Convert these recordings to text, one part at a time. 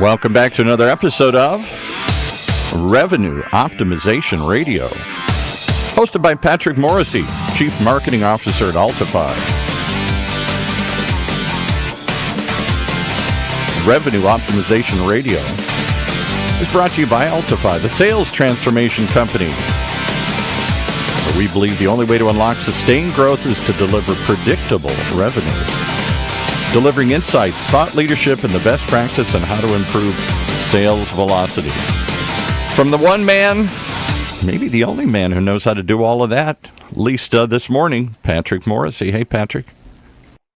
Welcome back to another episode of Revenue Optimization Radio, hosted by Patrick Morrissey, Chief Marketing Officer at Altify. Revenue Optimization Radio is brought to you by Altify, the sales transformation company, where we believe the only way to unlock sustained growth is to deliver predictable revenue. Delivering insights, thought leadership, and the best practice on how to improve sales velocity. From the one man, maybe the only man who knows how to do all of that, at least this morning, Patrick Morrissey. Hey, Patrick.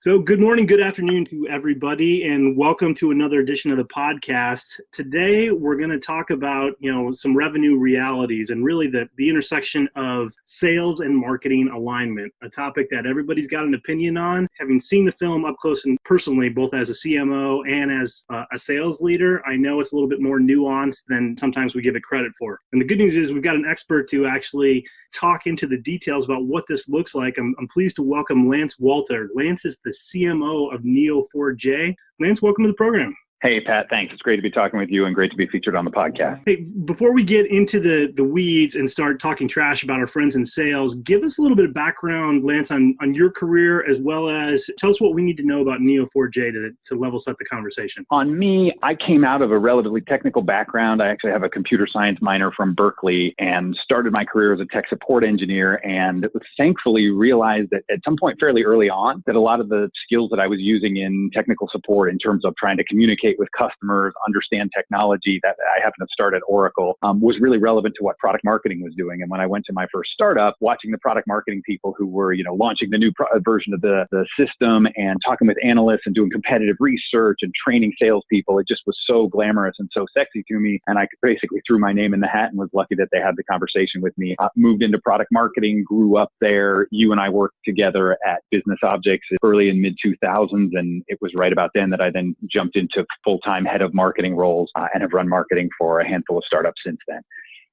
So good morning, good afternoon to everybody, and welcome to another edition of the podcast. Today, we're going to talk about, some revenue realities and really the intersection of sales and marketing alignment, a topic that everybody's got an opinion on. Having seen the film up close and personally, both as a CMO and as a sales leader, I know it's a little bit more nuanced than sometimes we give it credit for. And the good news is we've got an expert to actually talk into the details about what this looks like. I'm pleased to welcome Lance Walter. Lance is the CMO of Neo4J. Lance, welcome to the program. Hey, Pat, thanks. It's great to be talking with you and great to be featured on the podcast. Hey, before we get into the weeds and start talking trash about our friends in sales, give us a little bit of background, Lance, on your career, as well as tell us what we need to know about Neo4J to level set the conversation. On me, I came out of a relatively technical background. I actually have a computer science minor from Berkeley and started my career as a tech support engineer, and thankfully realized that at some point fairly early on that a lot of the skills that I was using in technical support in terms of trying to communicate with customers, understand technology, that I happened to start at Oracle, was really relevant to what product marketing was doing. And when I went to my first startup, watching the product marketing people who were, launching the new version of the system and talking with analysts and doing competitive research and training salespeople, it just was so glamorous and so sexy to me. And I basically threw my name in the hat and was lucky that they had the conversation with me. Moved into product marketing, grew up there. You and I worked together at Business Objects early in mid-2000s. And it was right about then that I then jumped into full-time head of marketing roles and have run marketing for a handful of startups since then.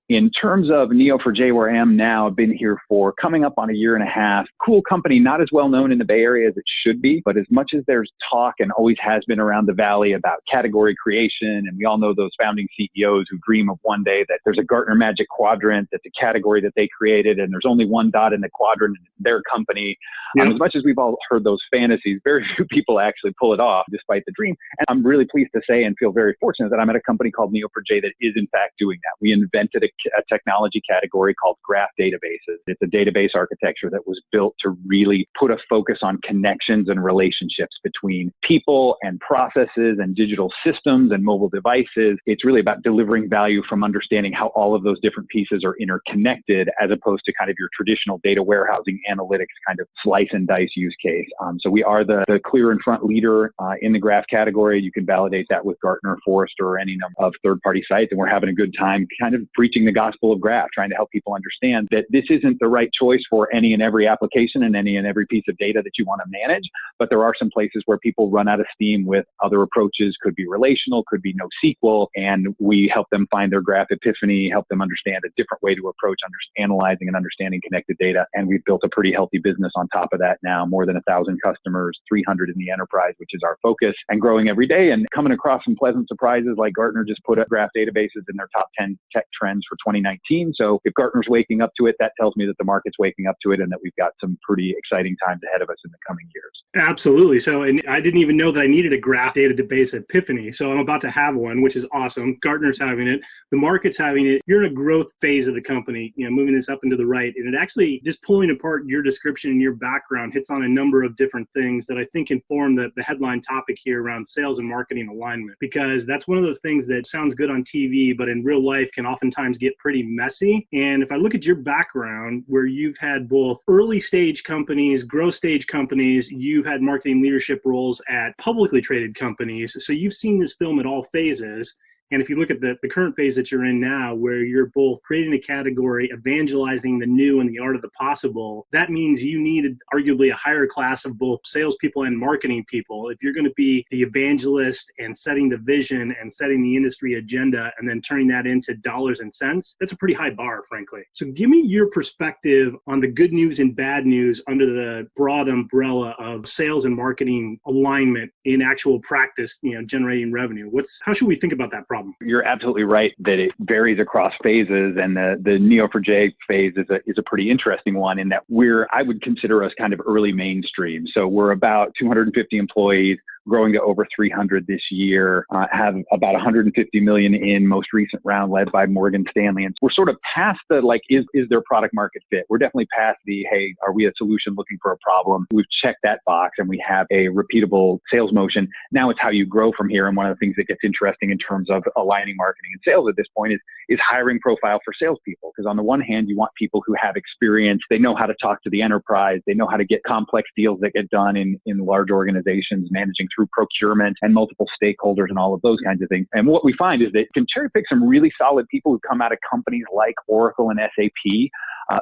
In terms of Neo4J, where I am now, I've been here for coming up on a year and a half. Cool company, not as well known in the Bay Area as it should be, but as much as there's talk and always has been around the Valley about category creation, and we all know those founding CEOs who dream of one day that there's a Gartner Magic Quadrant that's a category that they created, and there's only one dot in the quadrant, and it's their company. Yep. As much as we've all heard those fantasies, very few people actually pull it off despite the dream. And I'm really pleased to say and feel very fortunate that I'm at a company called Neo4J that is in fact doing that. We invented a technology category called graph databases. It's a database architecture that was built to really put a focus on connections and relationships between people and processes and digital systems and mobile devices. It's really about delivering value from understanding how all of those different pieces are interconnected, as opposed to kind of your traditional data warehousing analytics kind of slice and dice use case. So we are the clear and front leader in the graph category. You can validate that with Gartner, Forrester, or any number of third-party sites. And we're having a good time kind of preaching the gospel of graph, trying to help people understand that this isn't the right choice for any and every application and any and every piece of data that you want to manage. But there are some places where people run out of steam with other approaches, could be relational, could be NoSQL, and we help them find their graph epiphany, help them understand a different way to approach analyzing and understanding connected data. And we've built a pretty healthy business on top of that now, more than 1,000 customers, 300 in the enterprise, which is our focus, and growing every day and coming across some pleasant surprises, like Gartner just put graph databases in their top 10 tech trends for 2019. So if Gartner's waking up to it, that tells me that the market's waking up to it and that we've got some pretty exciting times ahead of us in the coming years. Absolutely. So, and I didn't even know that I needed a graph database epiphany. So I'm about to have one, which is awesome. Gartner's having it. The market's having it. You're in a growth phase of the company, moving this up and to the right. And it actually, just pulling apart your description and your background, hits on a number of different things that I think inform the headline topic here around sales and marketing alignment, because that's one of those things that sounds good on TV, but in real life can oftentimes get pretty messy. And if I look at your background, where you've had both early stage companies, growth stage companies, you've had marketing leadership roles at publicly traded companies. So you've seen this film at all phases. And if you look at the current phase that you're in now, where you're both creating a category, evangelizing the new and the art of the possible, that means you need arguably a higher class of both salespeople and marketing people. If you're going to be the evangelist and setting the vision and setting the industry agenda and then turning that into dollars and cents, that's a pretty high bar, frankly. So give me your perspective on the good news and bad news under the broad umbrella of sales and marketing alignment in actual practice, generating revenue. How should we think about that problem? You're absolutely right that it varies across phases, and the Neo4J phase is a pretty interesting one in that I would consider us kind of early mainstream. So we're about 250 employees, growing to over 300 this year, have about 150 million in most recent round led by Morgan Stanley. And we're sort of past the, is there product market fit? We're definitely past the, hey, are we a solution looking for a problem? We've checked that box and we have a repeatable sales motion. Now it's how you grow from here. And one of the things that gets interesting in terms of aligning marketing and sales at this point is hiring profile for salespeople. Because on the one hand, you want people who have experience, they know how to talk to the enterprise, they know how to get complex deals that get done in large organizations, managing through procurement and multiple stakeholders and all of those kinds of things. And what we find is that you can cherry pick some really solid people who come out of companies like Oracle and SAP,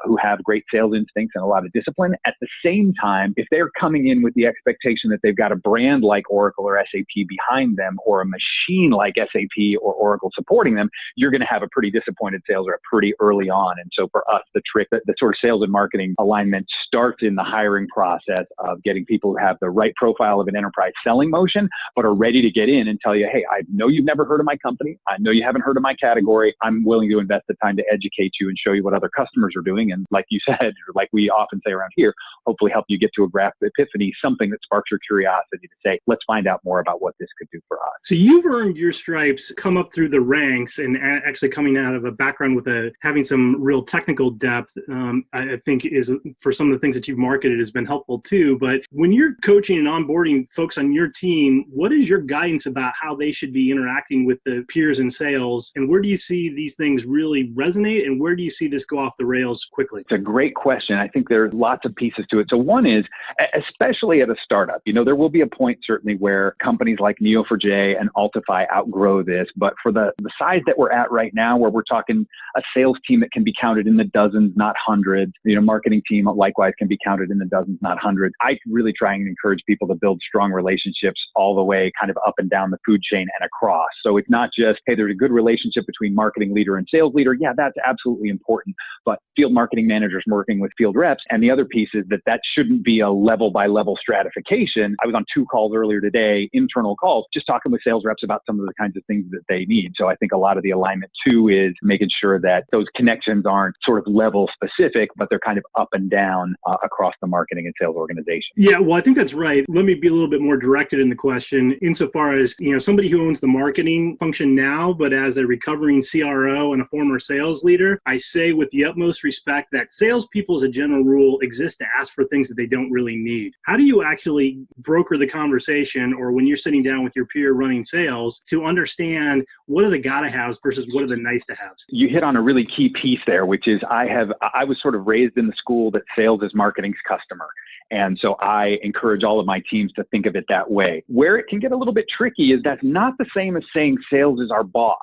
who have great sales instincts and a lot of discipline. At the same time, if they're coming in with the expectation that they've got a brand like Oracle or SAP behind them, or a machine like SAP or Oracle supporting them, you're going to have a pretty disappointed sales rep pretty early on. And so for us, the sort of sales and marketing alignment starts in the hiring process of getting people who have the right profile of an enterprise selling motion, but are ready to get in and tell you, hey, I know you've never heard of my company. I know you haven't heard of my category. I'm willing to invest the time to educate you and show you what other customers are doing. And like you said, or like we often say around here, hopefully help you get to a graph epiphany, something that sparks your curiosity to say, let's find out more about what this could do for us. So you've earned your stripes, come up through the ranks, and actually coming out of a background with having some real technical depth, I think is, for some of the things that you've marketed, has been helpful too. But when you're coaching and onboarding folks on your team, what is your guidance about how they should be interacting with the peers in sales? And where do you see these things really resonate? And where do you see this go off the rails quickly? It's a great question. I think there's lots of pieces to it. So one is, especially at a startup, there will be a point certainly where companies like Neo4J and Altify outgrow this. But for the size that we're at right now, where we're talking a sales team that can be counted in the dozens, not hundreds, marketing team likewise can be counted in the dozens, not hundreds. I really try and encourage people to build strong relationships all the way kind of up and down the food chain and across. So it's not just, hey, there's a good relationship between marketing leader and sales leader. Yeah, that's absolutely important. But field marketing managers working with field reps. And the other piece is that shouldn't be a level by level stratification. I was on 2 calls earlier today, internal calls, just talking with sales reps about some of the kinds of things that they need. So I think a lot of the alignment too is making sure that those connections aren't sort of level specific, but they're kind of up and down across the marketing and sales organization. Yeah, well, I think that's right. Let me be a little bit more directed in the question, insofar as, somebody who owns the marketing function now, but as a recovering CRO and a former sales leader, I say with the utmost respect that salespeople as a general rule exist to ask for things that they don't really need. How do you actually broker the conversation, or when you're sitting down with your peer running sales, to understand what are the gotta-haves versus what are the nice-to-haves? You hit on a really key piece there, which is I was sort of raised in the school that sales is marketing's customer. And so I encourage all of my teams to think of it that way. Where it can get a little bit tricky is that's not the same as saying sales is our boss.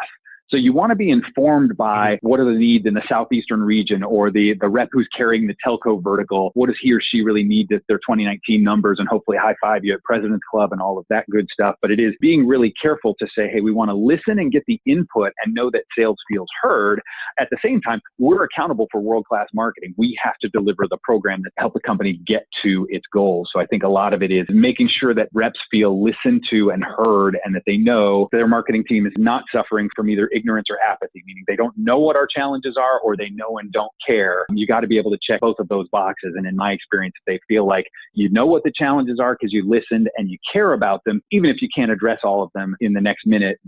So you want to be informed by what are the needs in the southeastern region, or the rep who's carrying the telco vertical. What does he or she really need to their 2019 numbers, and hopefully high five you at President's Club and all of that good stuff. But it is being really careful to say, hey, we want to listen and get the input and know that sales feels heard. At the same time, we're accountable for world-class marketing. We have to deliver the program that help the company get to its goals. So I think a lot of it is making sure that reps feel listened to and heard, and that they know their marketing team is not suffering from either ignorance or apathy, meaning they don't know what our challenges are, or they know and don't care. You got to be able to check both of those boxes. And in my experience, they feel like you know what the challenges are because you listened and you care about them, even if you can't address all of them in the next minute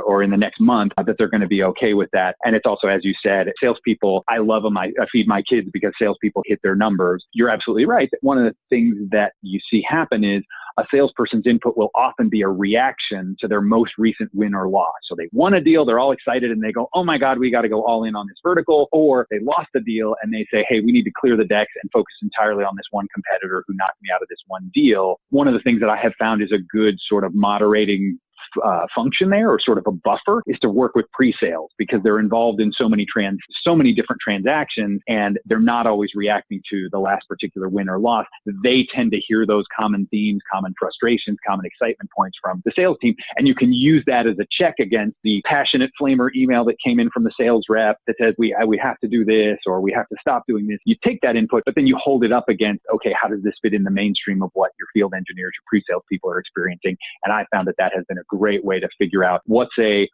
or in the next month, that they're going to be okay with that. And it's also, as you said, salespeople, I love them. I feed my kids because salespeople hit their numbers. You're absolutely right. One of the things that you see happen is a salesperson's input will often be a reaction to their most recent win or loss. So they won a deal, they're all excited, and they go, oh my God, we got to go all in on this vertical. Or they lost the deal and they say, hey, we need to clear the decks and focus entirely on this one competitor who knocked me out of this one deal. One of the things that I have found is a good sort of moderating function there, or sort of a buffer, is to work with pre-sales, because they're involved in so many different transactions, and they're not always reacting to the last particular win or loss. They tend to hear those common themes, common frustrations, common excitement points from the sales team, and you can use that as a check against the passionate flamer email that came in from the sales rep that says we have to do this, or we have to stop doing this. You take that input, but then you hold it up against, okay, how does this fit in the mainstream of what your field engineers, your pre-sales people are experiencing? And I found that has been a great way to figure out what's a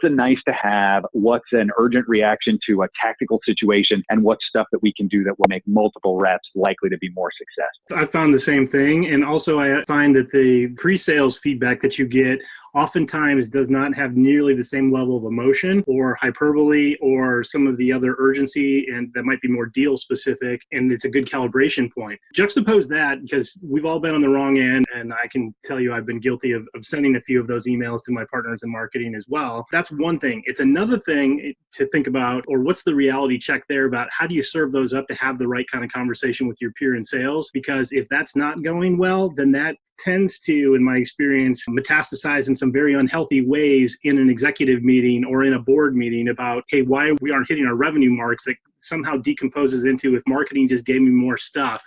nice to have, what's an urgent reaction to a tactical situation, and what's stuff that we can do that will make multiple reps likely to be more successful. I found the same thing. And also I find that the pre-sales feedback that you get oftentimes does not have nearly the same level of emotion or hyperbole or some of the other urgency, and that might be more deal specific, and it's a good calibration point. Juxtapose that, because we've all been on the wrong end, and I can tell you I've been guilty of sending a few of those emails to my partners in marketing as well. That's one thing. It's another thing to think about, or what's the reality check there about how do you serve those up to have the right kind of conversation with your peer in sales? Because if that's not going well, then that tends to, in my experience, metastasize in some very unhealthy ways in an executive meeting or in a board meeting about, hey, why we aren't hitting our revenue marks. That somehow decomposes into, if marketing just gave me more stuff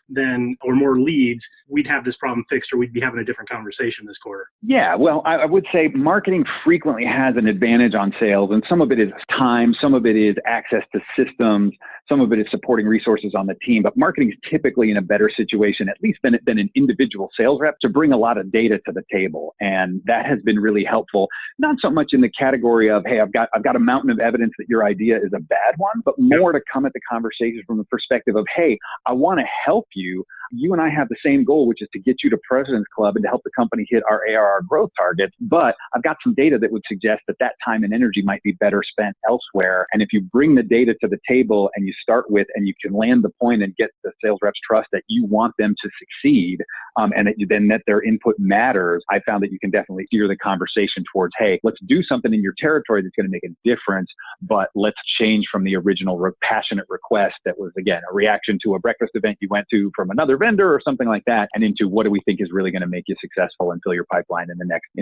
or more leads, we'd have this problem fixed, or we'd be having a different conversation this quarter. Yeah, well, I would say marketing frequently has an advantage on sales, and some of it is time, some of it is access to systems, some of it is supporting resources on the team, but marketing is typically in a better situation, at least than an individual sales rep, to bring a lot of data to the table. And that has been really helpful, not so much in the category of, hey, I've got a mountain of evidence that your idea is a bad one, but more to come at the conversation from the perspective of, hey, I want to help you. You and I have the same goal, which is to get you to President's Club and to help the company hit our ARR growth targets. But I've got some data that would suggest that time and energy might be better spent elsewhere. And if you bring the data to the table and you start with, and you can land the point and get the sales reps trust that you want them to succeed, and that their input matters, I found that you can definitely steer the conversation towards, hey, let's do something in your territory that's going to make a difference, but let's change from the original passionate request that was, again, a reaction to a breakfast event you went to from another vendor or something like that, and into what do we think is really going to make you successful and fill your pipeline in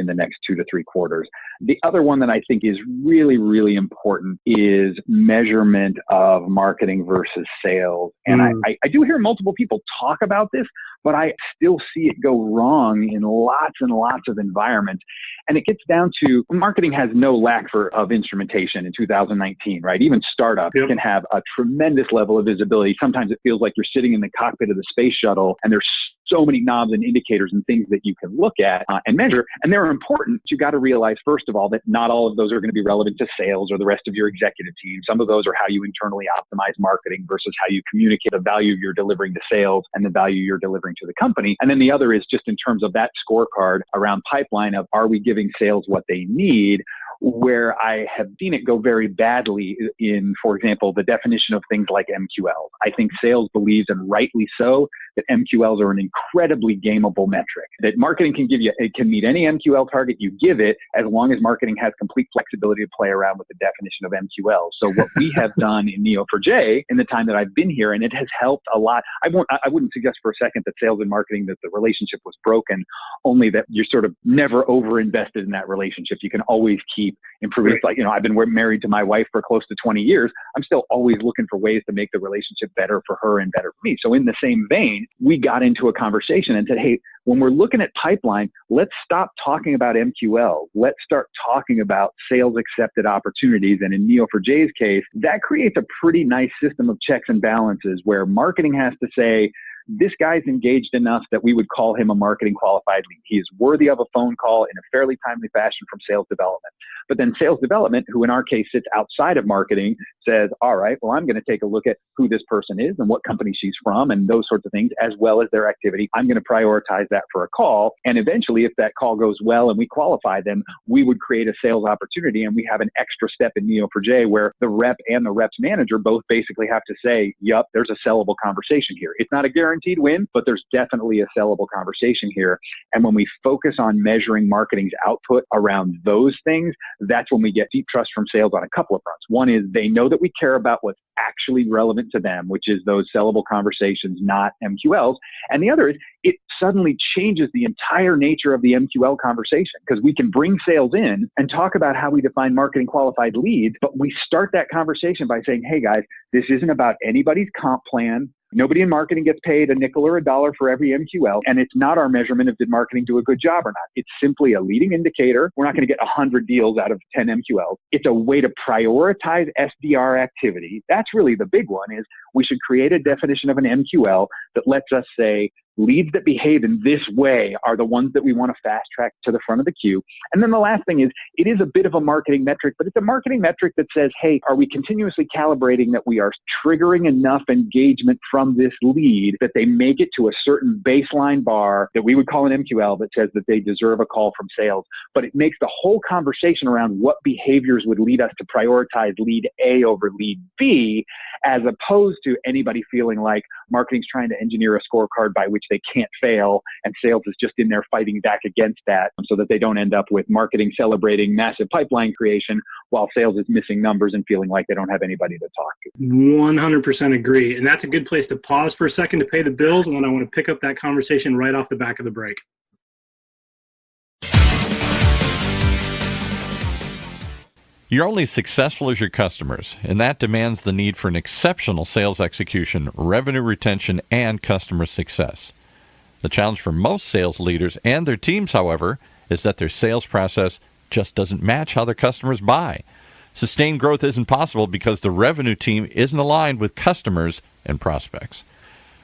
the next 2 to 3 quarters. The other one that I think is really, really important is measurement of marketing versus sales. And I do hear multiple people talk about this, but I still see it go wrong in lots and lots of environments. And it gets down to marketing has no lack of instrumentation in 2019, right? Even startups can have a tremendous level of visibility. Sometimes it feels like you're sitting in the cockpit of the space shuttle, and there's so many knobs and indicators and things that you can look at and measure, and they're important. You got to realize, first of all, that not all of those are going to be relevant to sales or the rest of your executive team. Some of those are how you internally optimize marketing versus how you communicate the value you're delivering to sales and the value you're delivering to the company. And then the other is just in terms of that scorecard around pipeline of, are we giving sales what they need? Where I have seen it go very badly in, for example, the definition of things like MQLs. I think sales believes, and rightly so, that MQLs are an incredibly gameable metric. That marketing can give you, it can meet any MQL target you give it, as long as marketing has complete flexibility to play around with the definition of MQLs. So what we have done in Neo4J in the time that I've been here, and it has helped a lot. I wouldn't suggest for a second that sales and marketing, that the relationship was broken, only that you're sort of never over-invested in that relationship. You can always keep improving. It's like, I've been married to my wife for close to 20 years. I'm still always looking for ways to make the relationship better for her and better for me. So in the same vein, we got into a conversation and said, hey, when we're looking at pipeline, let's stop talking about MQL. Let's start talking about sales accepted opportunities. And in Neo4J's case, that creates a pretty nice system of checks and balances where marketing has to say, this guy's engaged enough that we would call him a marketing qualified lead. He is worthy of a phone call in a fairly timely fashion from sales development. But then sales development, who in our case sits outside of marketing, says, all right, well, I'm going to take a look at who this person is and what company she's from and those sorts of things, as well as their activity. I'm going to prioritize that for a call. And eventually, if that call goes well and we qualify them, we would create a sales opportunity. And we have an extra step in Neo4J where the rep and the rep's manager both basically have to say, yep, there's a sellable conversation here. It's not a guarantee. guaranteed win, but there's definitely a sellable conversation here. And when we focus on measuring marketing's output around those things, that's when we get deep trust from sales on a couple of fronts. One is they know that we care about what's actually relevant to them, which is those sellable conversations, not MQLs. And the other is it suddenly changes the entire nature of the MQL conversation, because we can bring sales in and talk about how we define marketing qualified leads, but we start that conversation by saying, hey guys, this isn't about anybody's comp plan. Nobody in marketing gets paid a nickel or a dollar for every MQL, and it's not our measurement of did marketing do a good job or not. It's simply a leading indicator. We're not going to get 100 deals out of 10 MQLs. It's a way to prioritize SDR activity. That's really the big one, is we should create a definition of an MQL that lets us say, leads that behave in this way are the ones that we want to fast track to the front of the queue. And then the last thing is, it is a bit of a marketing metric, but it's a marketing metric that says, hey, are we continuously calibrating that we are triggering enough engagement from this lead that they make it to a certain baseline bar that we would call an MQL that says that they deserve a call from sales. But it makes the whole conversation around what behaviors would lead us to prioritize lead A over lead B, as opposed to anybody feeling like marketing's trying to engineer a scorecard by which they can't fail, and sales is just in there fighting back against that, so that they don't end up with marketing celebrating massive pipeline creation while sales is missing numbers and feeling like they don't have anybody to talk to. 100% agree. And that's a good place to pause for a second to pay the bills, and then I want to pick up that conversation right off the back of the break. You're only as successful as your customers, and that demands the need for an exceptional sales execution, revenue retention, and customer success. The challenge for most sales leaders and their teams, however, is that their sales process just doesn't match how their customers buy. Sustained growth isn't possible because the revenue team isn't aligned with customers and prospects.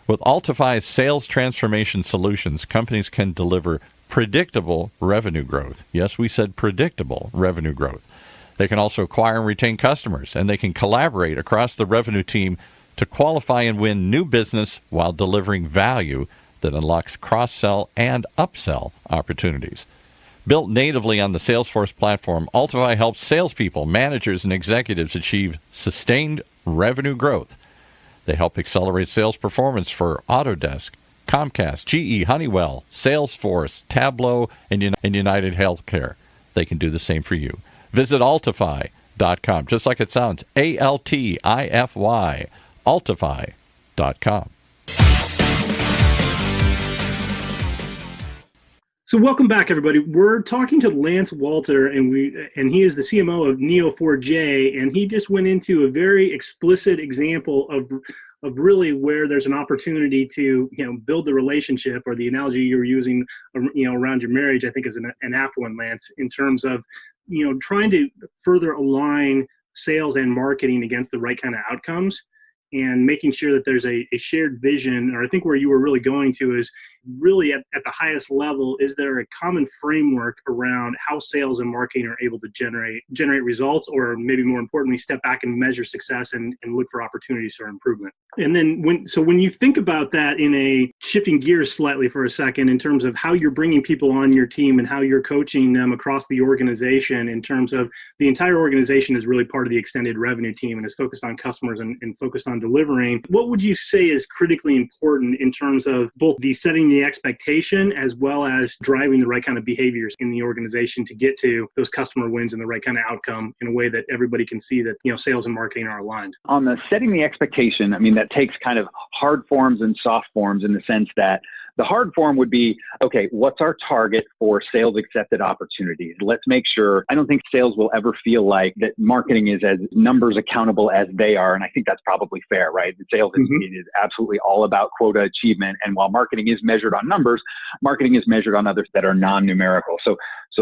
With Altify's sales transformation solutions, companies can deliver predictable revenue growth. Yes, we said predictable revenue growth. They can also acquire and retain customers, and they can collaborate across the revenue team to qualify and win new business while delivering value that unlocks cross-sell and upsell opportunities. Built natively on the Salesforce platform, Altify helps salespeople, managers, and executives achieve sustained revenue growth. They help accelerate sales performance for Autodesk, Comcast, GE, Honeywell, Salesforce, Tableau, and United Healthcare. They can do the same for you. Visit Altify.com, just like it sounds, Altify, Altify.com. So welcome back, everybody. We're talking to Lance Walter, and he is the CMO of Neo4J, and he just went into a very explicit example of really where there's an opportunity to build the relationship, or the analogy you were using around your marriage, I think is an apt one, Lance, in terms of trying to further align sales and marketing against the right kind of outcomes, and making sure that there's a shared vision. Or I think where you were really going to is really at the highest level, is there a common framework around how sales and marketing are able to generate results, or maybe more importantly, step back and measure success and look for opportunities for improvement? And then when you think about that, in a shifting gears slightly for a second, in terms of how you're bringing people on your team and how you're coaching them across the organization, in terms of the entire organization is really part of the extended revenue team and is focused on customers and focused on delivering, what would you say is critically important in terms of both the setting the expectation as well as driving the right kind of behaviors in the organization to get to those customer wins and the right kind of outcome in a way that everybody can see that sales and marketing are aligned? On the setting the expectation, that takes kind of hard forms and soft forms, in the sense that the hard form would be, okay, what's our target for sales accepted opportunities? Let's make sure. I don't think sales will ever feel like that marketing is as numbers accountable as they are. And I think that's probably fair, right? The sales is absolutely all about quota achievement. And while marketing is measured on numbers, marketing is measured on others that are non-numerical. So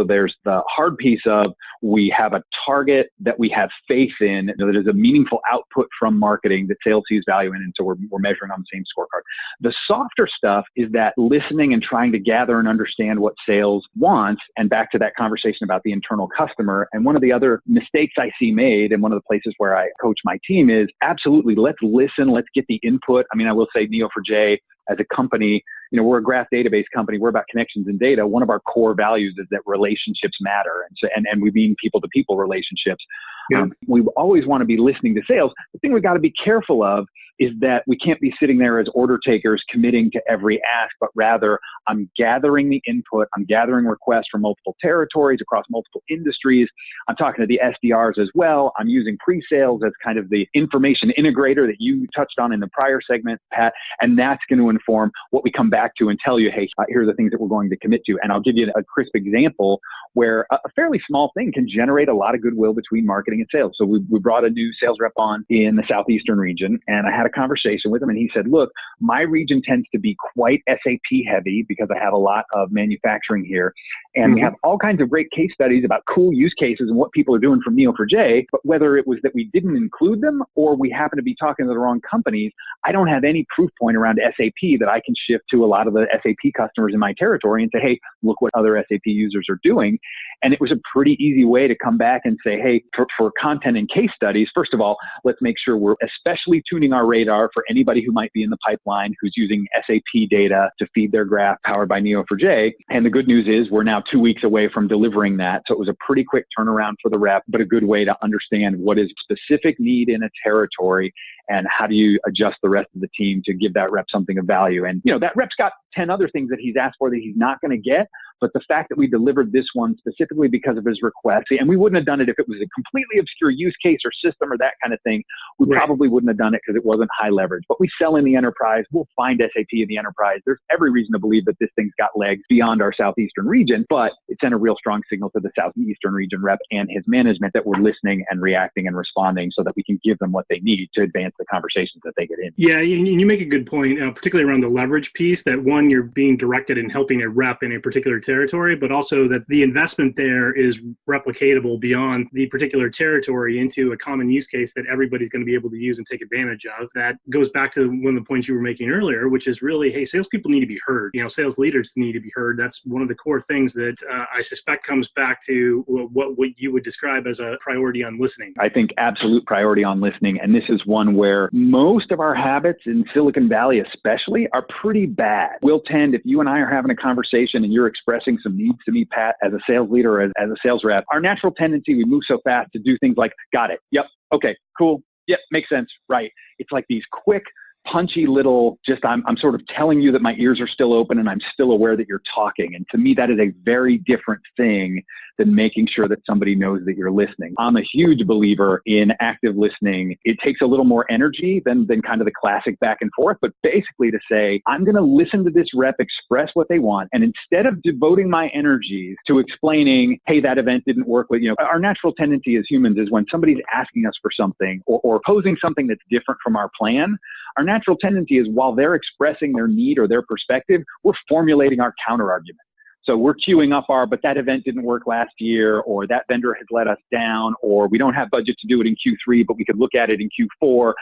there's the hard piece of, we have a target that we have faith in, that is a meaningful output from marketing that sales sees value in. And so we're measuring on the same scorecard. The softer stuff is that listening and trying to gather and understand what sales wants, and back to that conversation about the internal customer. And one of the other mistakes I see made, and one of the places where I coach my team, is absolutely, let's listen, let's get the input. I will say Neo4J as a company, we're a graph database company. We're about connections and data. One of our core values is that relationships matter. And we mean people to people relationships. Yeah. We always want to be listening to sales. The thing we've got to be careful of is that we can't be sitting there as order takers committing to every ask, but rather I'm gathering the input, I'm gathering requests from multiple territories across multiple industries. I'm talking to the SDRs as well. I'm using pre-sales as kind of the information integrator that you touched on in the prior segment, Pat, and that's going to inform what we come back to and tell you, hey, here are the things that we're going to commit to. And I'll give you a crisp example where a fairly small thing can generate a lot of goodwill between marketing and sales. So we brought a new sales rep on in the Southeastern region, and I had a conversation with him, and he said, look, my region tends to be quite SAP heavy because I have a lot of manufacturing here, and we have all kinds of great case studies about cool use cases and what people are doing from Neo4J, but whether it was that we didn't include them or we happen to be talking to the wrong companies, I don't have any proof point around SAP that I can shift to a lot of the SAP customers in my territory and say, hey, look what other SAP users are doing. And it was a pretty easy way to come back and say, hey, for content and case studies, first of all, let's make sure we're especially tuning our radar for anybody who might be in the pipeline who's using SAP data to feed their graph powered by Neo4J. And the good news is we're now 2 weeks away from delivering that. So it was a pretty quick turnaround for the rep, but a good way to understand what is specific need in a territory and how do you adjust the rest of the team to give that rep something of value. And, that rep's got 10 other things that he's asked for that he's not going to get. But the fact that we delivered this one specifically because of his request, and we wouldn't have done it if it was a completely obscure use case or system or that kind of thing, we probably wouldn't have done it because it wasn't high leverage. But we sell in the enterprise. We'll find SAP in the enterprise. There's every reason to believe that this thing's got legs beyond our Southeastern region, but it sent a real strong signal to the Southeastern region rep and his management that we're listening and reacting and responding so that we can give them what they need to advance the conversations that they get in. Yeah, you make a good point, particularly around the leverage piece, that one, you're being directed in helping a rep in a particular territory, but also that the investment there is replicatable beyond the particular territory into a common use case that everybody's going to be able to use and take advantage of. That goes back to one of the points you were making earlier, which is really, hey, salespeople need to be heard. Sales leaders need to be heard. That's one of the core things that I suspect comes back to what you would describe as a priority on listening. I think absolute priority on listening. And this is one where most of our habits in Silicon Valley especially are pretty bad. We'll tend, if you and I are having a conversation and you're expressing some needs to me, Pat, as a sales leader or as a sales rep, our natural tendency, we move so fast to do things like, got it, yep, okay, cool, yep, makes sense, right. It's like these quick, punchy little, I'm sort of telling you that my ears are still open and I'm still aware that you're talking. And to me, that is a very different thing than making sure that somebody knows that you're listening. I'm a huge believer in active listening. It takes a little more energy than kind of the classic back and forth, but basically to say, I'm going to listen to this rep express what they want. And instead of devoting my energies to explaining, hey, that event didn't work with, our natural tendency as humans is when somebody's asking us for something or posing something that's different from our plan, our natural tendency is while they're expressing their need or their perspective, we're formulating our counter argument. So we're queuing up but that event didn't work last year, or that vendor has let us down, or we don't have budget to do it in Q3, but we could look at it in Q4,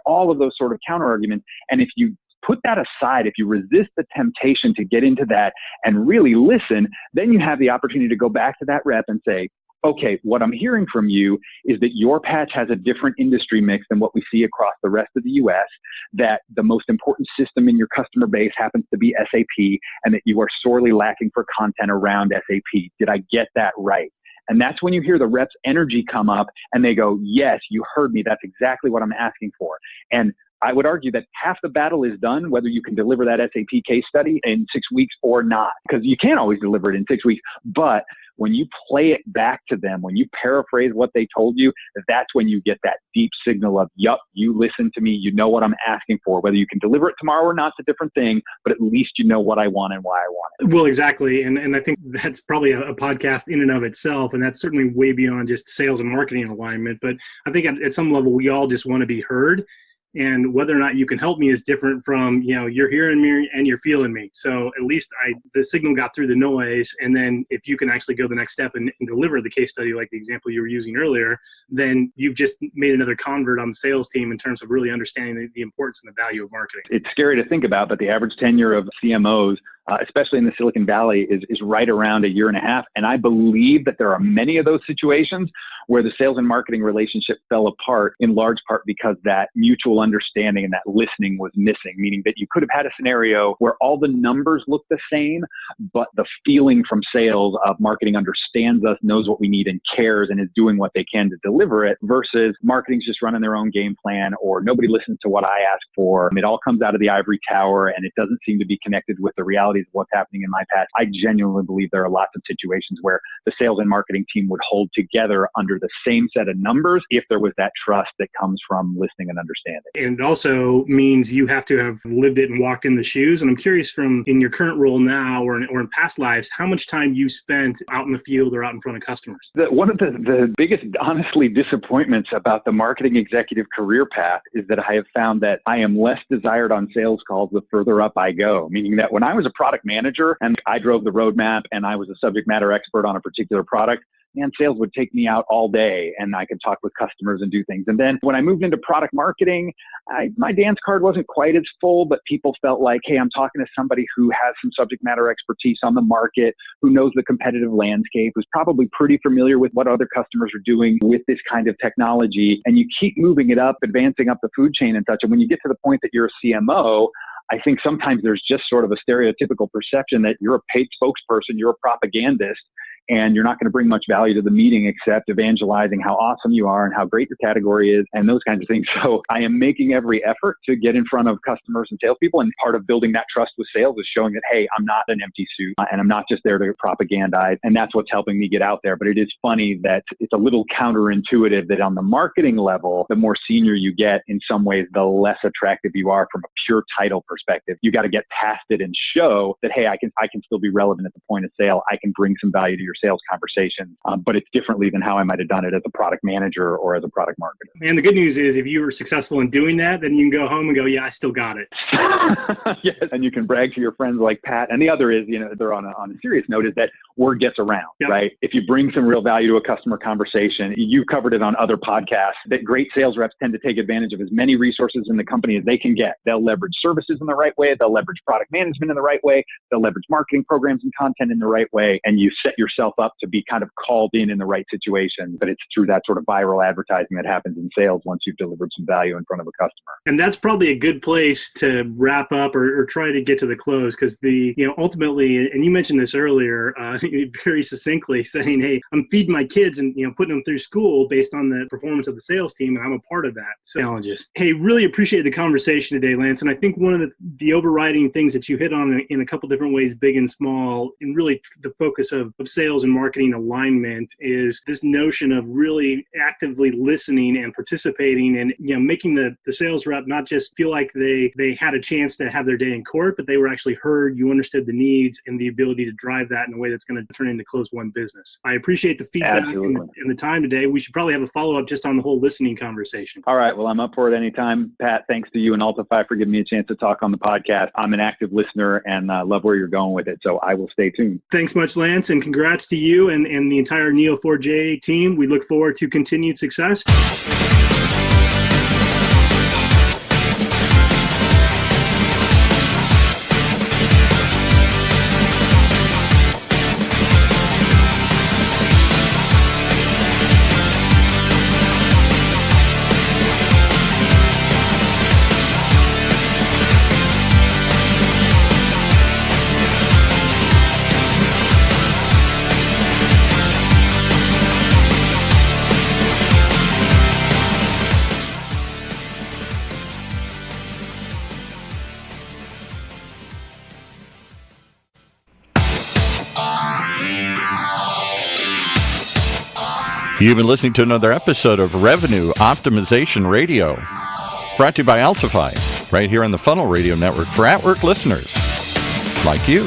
all of those sort of counter arguments. And if you put that aside, if you resist the temptation to get into that and really listen, then you have the opportunity to go back to that rep and say, okay, what I'm hearing from you is that your patch has a different industry mix than what we see across the rest of the US, that the most important system in your customer base happens to be SAP, and that you are sorely lacking for content around SAP. Did I get that right? And that's when you hear the rep's energy come up and they go, yes, you heard me. That's exactly what I'm asking for. And I would argue that half the battle is done, whether you can deliver that SAP case study in 6 weeks or not, because you can't always deliver it in 6 weeks. But when you play it back to them, when you paraphrase what they told you, that's when you get that deep signal of, yup, you listen to me, you know what I'm asking for. Whether you can deliver it tomorrow or not, it's a different thing, but at least you know what I want and why I want it. Well, exactly. And I think that's probably a podcast in and of itself, and that's certainly way beyond just sales and marketing alignment. But I think at some level, we all just want to be heard. And whether or not you can help me is different from, you're hearing me and you're feeling me. So at least the signal got through the noise. And then if you can actually go the next step and deliver the case study, like the example you were using earlier, then you've just made another convert on the sales team in terms of really understanding the importance and the value of marketing. It's scary to think about, but the average tenure of CMOs, especially in the Silicon Valley, is right around 1.5 years. And I believe that there are many of those situations where the sales and marketing relationship fell apart in large part because that mutual understanding and that listening was missing, meaning that you could have had a scenario where all the numbers look the same, but the feeling from sales of marketing understands us, knows what we need, and cares and is doing what they can to deliver it, versus marketing's just running their own game plan, or nobody listens to what I ask for. It all comes out of the ivory tower and it doesn't seem to be connected with the realities of what's happening in my past. I genuinely believe there are lots of situations where the sales and marketing team would hold together under the same set of numbers if there was that trust that comes from listening and understanding. And it also means you have to have lived it and walked in the shoes. And I'm curious, from in your current role now or in past lives, how much time you spent out in the field or out in front of customers? One of the biggest, honestly, disappointments about the marketing executive career path is that I have found that I am less desired on sales calls the further up I go, meaning that when I was a product manager and I drove the roadmap and I was a subject matter expert on a particular product, sales would take me out all day and I could talk with customers and do things. And then when I moved into product marketing, my dance card wasn't quite as full, but people felt like, hey, I'm talking to somebody who has some subject matter expertise on the market, who knows the competitive landscape, who's probably pretty familiar with what other customers are doing with this kind of technology. And you keep moving it up, advancing up the food chain and such. And when you get to the point that you're a CMO, I think sometimes there's just sort of a stereotypical perception that you're a paid spokesperson, you're a propagandist, and you're not going to bring much value to the meeting except evangelizing how awesome you are and how great your category is and those kinds of things. So I am making every effort to get in front of customers and salespeople. And part of building that trust with sales is showing that, hey, I'm not an empty suit and I'm not just there to propagandize. And that's what's helping me get out there. But it is funny that it's a little counterintuitive that on the marketing level, the more senior you get, in some ways, the less attractive you are from a pure title perspective. You got to get past it and show that, hey, I can still be relevant at the point of sale. I can bring some value to your sales conversation, but it's differently than how I might have done it as a product manager or as a product marketer. And the good news is if you were successful in doing that, then you can go home and go, yeah, I still got it. Yes, and you can brag to your friends like Pat. And the other is, they're on a serious note, is that word gets around, yep. Right? If you bring some real value to a customer conversation, you've covered it on other podcasts, that great sales reps tend to take advantage of as many resources in the company as they can get. They'll leverage services in the right way. They'll leverage product management in the right way. They'll leverage marketing programs and content in the right way. And you set yourself up to be kind of called in the right situation. But it's through that sort of viral advertising that happens in sales once you've delivered some value in front of a customer. And that's probably a good place to wrap up or try to get to the close, because ultimately, and you mentioned this earlier, very succinctly, saying, hey, I'm feeding my kids and putting them through school based on the performance of the sales team, and I'm a part of that. So challenges. Hey, really appreciate the conversation today, Lance. And I think one of the overriding things that you hit on in a couple different ways, big and small, and really the focus of sales and marketing alignment is this notion of really actively listening and participating and making the sales rep not just feel like they had a chance to have their day in court, but they were actually heard, you understood the needs, and the ability to drive that in a way that's going to turn into close one business. I appreciate the feedback and the time today. We should probably have a follow-up just on the whole listening conversation. All right. Well, I'm up for it anytime. Pat, thanks to you and Altify for giving me a chance to talk on the podcast. I'm an active listener and love where you're going with it, so I will stay tuned. Thanks much, Lance, and congrats to you and the entire Neo4J team. We look forward to continued success. You've been listening to another episode of Revenue Optimization Radio, brought to you by Altify, right here on the Funnel Radio Network for at-work listeners like you.